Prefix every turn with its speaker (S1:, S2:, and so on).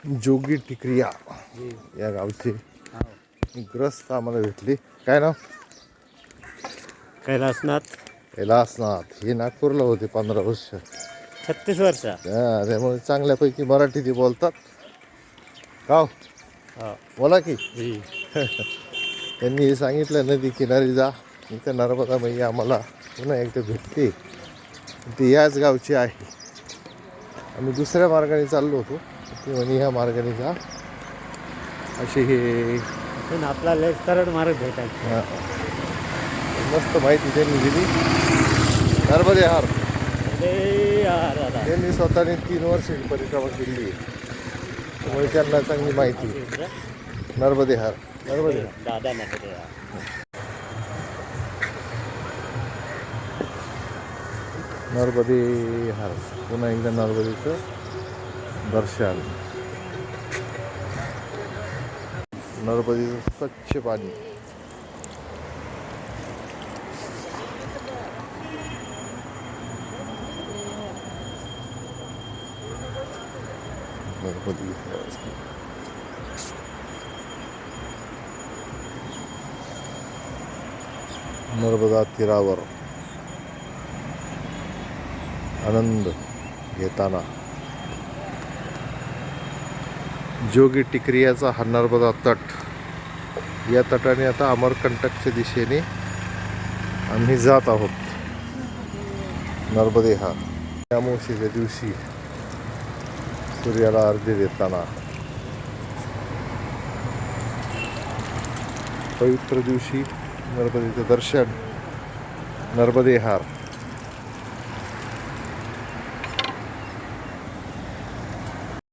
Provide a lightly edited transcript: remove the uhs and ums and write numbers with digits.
S1: जोगी टिकरिया या गावचे ग्रस्त आम्हाला भेटली. काय नाव?
S2: कैलासनाथ.
S1: कैलासनाथ. हे नागपूरला होते 15 वर्ष.
S2: 36 वर्ष.
S1: त्यामुळे चांगल्यापैकी मराठी ते बोलतात. का बोला की. त्यांनी सांगितलं नदी किनारी जा, इथं नर्मदा मैया आम्हाला पुन्हा एकदा भेटते. ती याच गावची आहे. आम्ही दुसऱ्या मार्गाने चाललो होतो, ती म्हणे ह्या मार्गाने जा असे. हे
S2: आपला लय सरळ मार्ग भेटायचा.
S1: मस्त माहिती त्यांनी दिली. नर्मदे हार.
S2: दादा
S1: त्यांनी स्वतःने 3 वर्षाची परिक्रमा केली आहे, त्यामुळे त्यांना चांगली माहिती. नर्मदे हार. नर्मदे
S2: दादा नाही.
S1: नर्मदे हार. पुन्हा एकदा नर्मदेचं दर्शन. नर्मदेचं स्वच्छ पाणी. नर्मदे नर्मदा तीरावर आनंद घेताना जोगी टिकरियाचा हा नर्मदा तट. या तटाने आता अमरकंटकच्या दिशेने आम्ही जात आहोत. नर्मदे हा अमावस्येच्या दिवशी सूर्याला अर्घ्य देताना पवित्र दिवशी नर्मदेचं दर्शन. नर्मदे हार.